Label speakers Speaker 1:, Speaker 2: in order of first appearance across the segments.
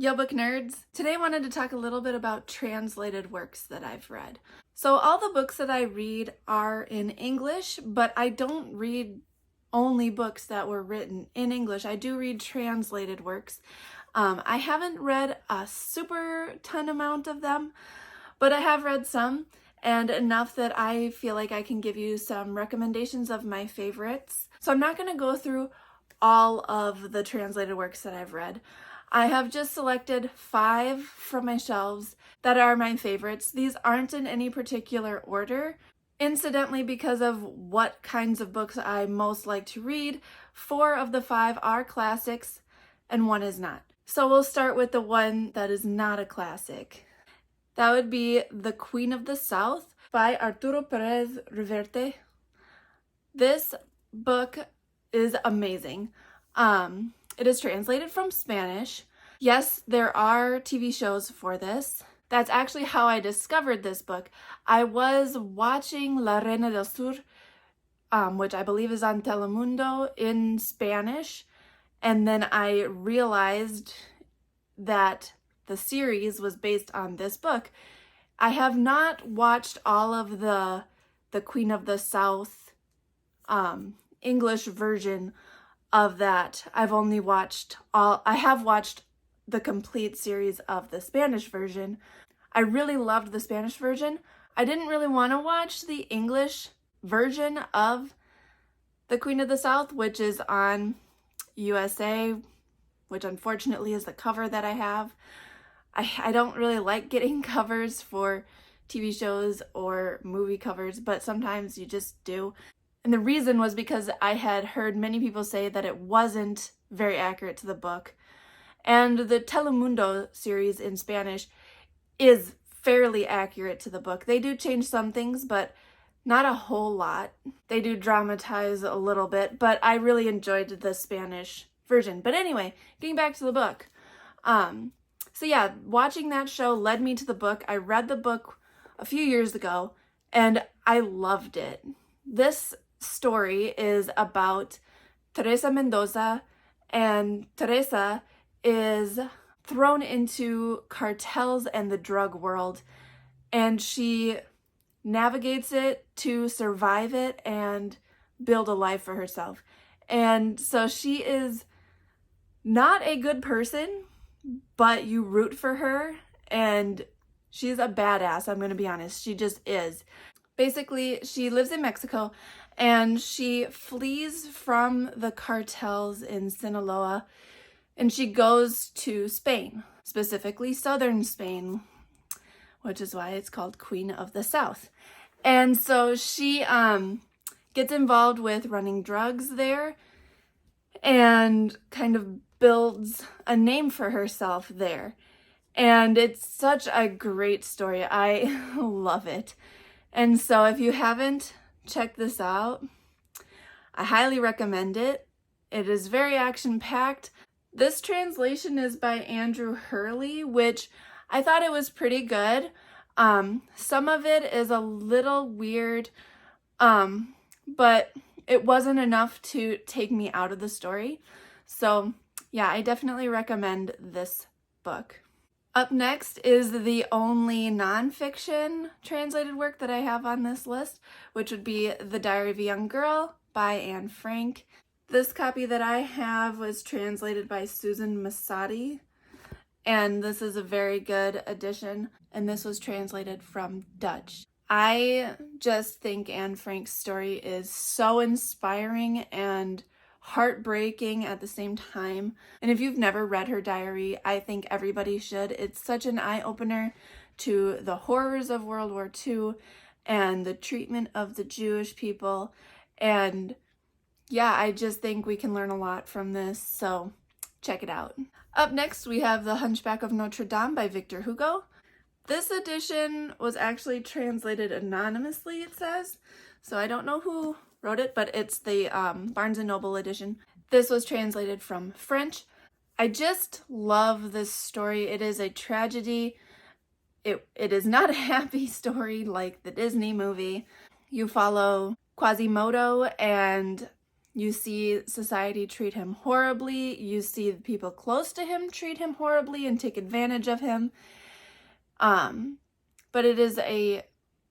Speaker 1: Yo, book nerds! Today I wanted to talk a little bit about translated works that I've read. So all the books that I read are in English, but I don't read only books that were written in English. I do read translated works. I haven't read a super ton amount of them, but I have read some, and enough that I feel like I can give you some recommendations of my favorites. So I'm not going to go through all of the translated works that I've read. I have just selected 5 from my shelves that are my favorites. These aren't in any particular order. Incidentally, because of what kinds of books I most like to read, 4 of the 5 are classics and 1 is not. So we'll start with the one that is not a classic. That would be The Queen of the South by Arturo Pérez Reverte. This book is amazing. It is translated from Spanish. Yes, there are TV shows for this. That's actually how I discovered this book. I was watching La Reina del Sur, which I believe is on Telemundo, in Spanish, and then I realized that the series was based on this book. I have not watched all of the Queen of the South English version of that. I have watched the complete series of the Spanish version. I really loved the Spanish version. I didn't really want to watch the English version of The Queen of the South, which is on USA, which unfortunately is the cover that I have. I don't really like getting covers for TV shows or movie covers, but sometimes you just do. And the reason was because I had heard many people say that it wasn't very accurate to the book. And the Telemundo series in Spanish is fairly accurate to the book. They do change some things, but not a whole lot. They do dramatize a little bit, but I really enjoyed the Spanish version. But anyway, getting back to the book. So yeah, watching that show led me to the book. I read the book a few years ago, and I loved it. This story is about Teresa Mendoza, and Teresa is thrown into cartels and the drug world, and she navigates it to survive it and build a life for herself. And so she is not a good person, but you root for her, and she's a badass, I'm gonna be honest. She just is. Basically, she lives in Mexico, and she flees from the cartels in Sinaloa, and she goes to Spain, specifically southern Spain, which is why it's called Queen of the South. And so she gets involved with running drugs there and kind of builds a name for herself there. And it's such a great story. I love it. And so if you haven't checked this out, I highly recommend it. It is very action-packed. This translation is by Andrew Hurley, which I thought it was pretty good. Some of it is a little weird, but it wasn't enough to take me out of the story. So yeah, I definitely recommend this book. Up next is the only nonfiction translated work that I have on this list, which would be The Diary of a Young Girl by Anne Frank. This copy that I have was translated by Susan Masadi, and this is a very good edition, and this was translated from Dutch. I just think Anne Frank's story is so inspiring and heartbreaking at the same time. And if you've never read her diary, I think everybody should. It's such an eye-opener to the horrors of World War II and the treatment of the Jewish people. And yeah, I just think we can learn a lot from this, so check it out. Up next, we have The Hunchback of Notre Dame by Victor Hugo. This edition was actually translated anonymously, it says, so I don't know who wrote it, but it's the Barnes & Noble edition. This was translated from French. I just love this story. It is a tragedy. It is not a happy story like the Disney movie. You follow Quasimodo and You see society treat him horribly. You see people close to him treat him horribly and take advantage of him. But it is a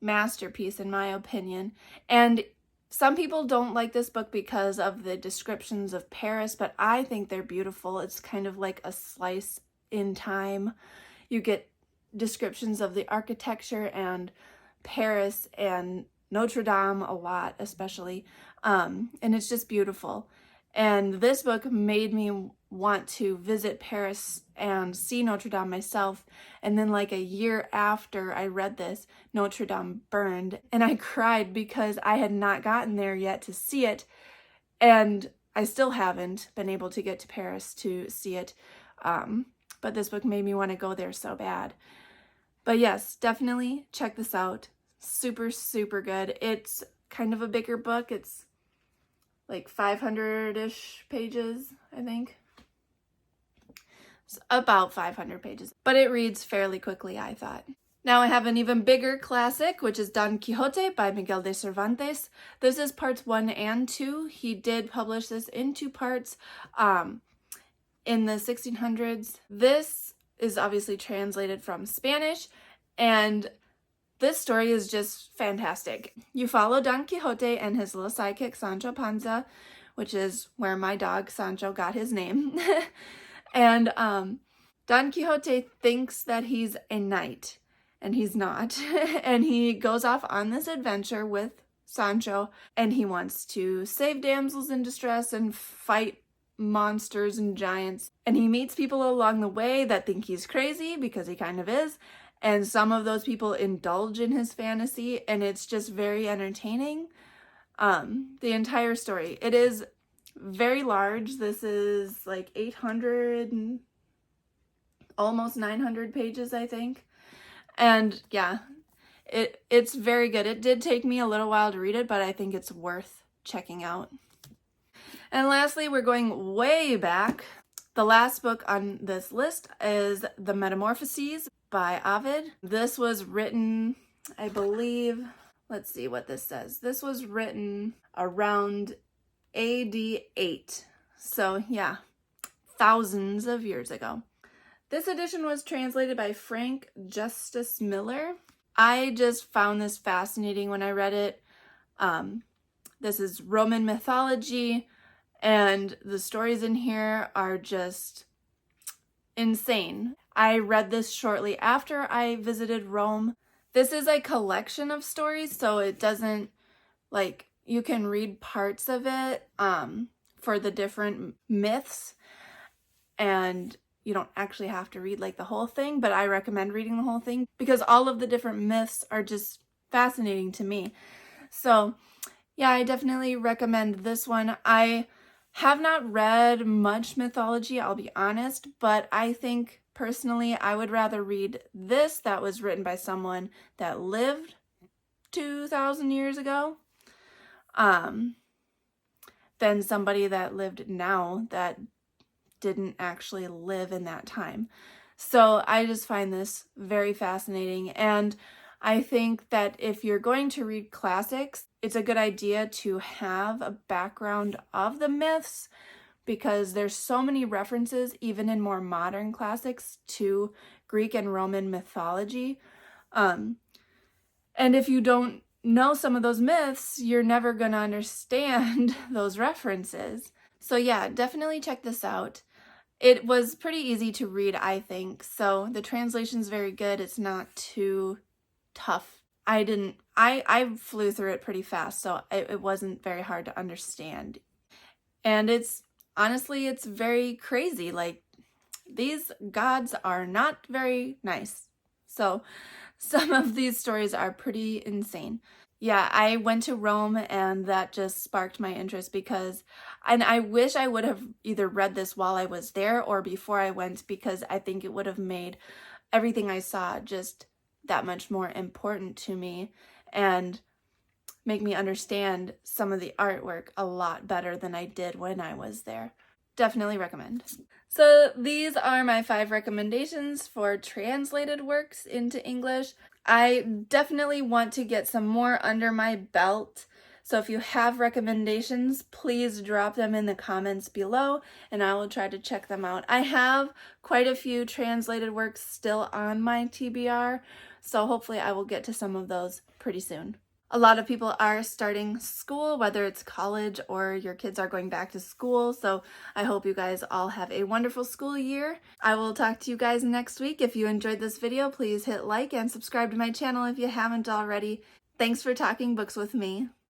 Speaker 1: masterpiece in my opinion. And some people don't like this book because of the descriptions of Paris, but I think they're beautiful. It's kind of like a slice in time. You get descriptions of the architecture and Paris and Notre Dame a lot, especially. And it's just beautiful. And this book made me want to visit Paris and see Notre Dame myself. And then like a year after I read this, Notre Dame burned. And I cried because I had not gotten there yet to see it. And I still haven't been able to get to Paris to see it. But this book made me want to go there so bad. But yes, definitely check this out. Super, super good. It's kind of a bigger book. It's like 500-ish pages, I think. It's about 500 pages, but it reads fairly quickly, I thought. Now I have an even bigger classic, which is Don Quixote by Miguel de Cervantes. This is parts 1 and 2. He did publish this in 2 parts in the 1600s. This is obviously translated from Spanish, and this story is just fantastic. You follow Don Quixote and his little sidekick Sancho Panza, which is where my dog Sancho got his name. And Don Quixote thinks that he's a knight, and he's not. And he goes off on this adventure with Sancho, and he wants to save damsels in distress and fight monsters and giants. And he meets people along the way that think he's crazy, because he kind of is. And some of those people indulge in his fantasy, and it's just very entertaining. The entire story. It is very large. This is like 800 and almost 900 pages, I think. And yeah, it's very good. It did take me a little while to read it, but I think it's worth checking out. And lastly, we're going way back. The last book on this list is The Metamorphoses by Avid. This was written, I believe, let's see what this says. This was written around AD 8. So yeah, thousands of years ago. This edition was translated by Frank Justice Miller. I just found this fascinating when I read it. This is Roman mythology, and the stories in here are just insane. I read this shortly after I visited Rome. This is a collection of stories, so it doesn't, like, you can read parts of it for the different myths, and you don't actually have to read like the whole thing, but I recommend reading the whole thing because all of the different myths are just fascinating to me. So yeah, I definitely recommend this one. I have not read much mythology, I'll be honest, but I think personally I would rather read this that was written by someone that lived 2,000 years ago than somebody that lived now that didn't actually live in that time. So I just find this very fascinating, and I think that if you're going to read classics, it's a good idea to have a background of the myths, because there's so many references, even in more modern classics, to Greek and Roman mythology. And if you don't know some of those myths, you're never going to understand those references. So yeah, definitely check this out. It was pretty easy to read, I think. So the translation's very good. It's not too tough. I flew through it pretty fast, so it wasn't very hard to understand. And honestly, it's very crazy. Like, these gods are not very nice. So some of these stories are pretty insane. Yeah, I went to Rome, and that just sparked my interest and I wish I would have either read this while I was there or before I went, because I think it would have made everything I saw just that much more important to me and make me understand some of the artwork a lot better than I did when I was there. Definitely recommend. So these are my 5 recommendations for translated works into English. I definitely want to get some more under my belt So if you have recommendations, please drop them in the comments below and I will try to check them out. I have quite a few translated works still on my TBR, so hopefully I will get to some of those pretty soon. A lot of people are starting school, whether it's college or your kids are going back to school, so I hope you guys all have a wonderful school year. I will talk to you guys next week. If you enjoyed this video, please hit like and subscribe to my channel if you haven't already. Thanks for talking books with me.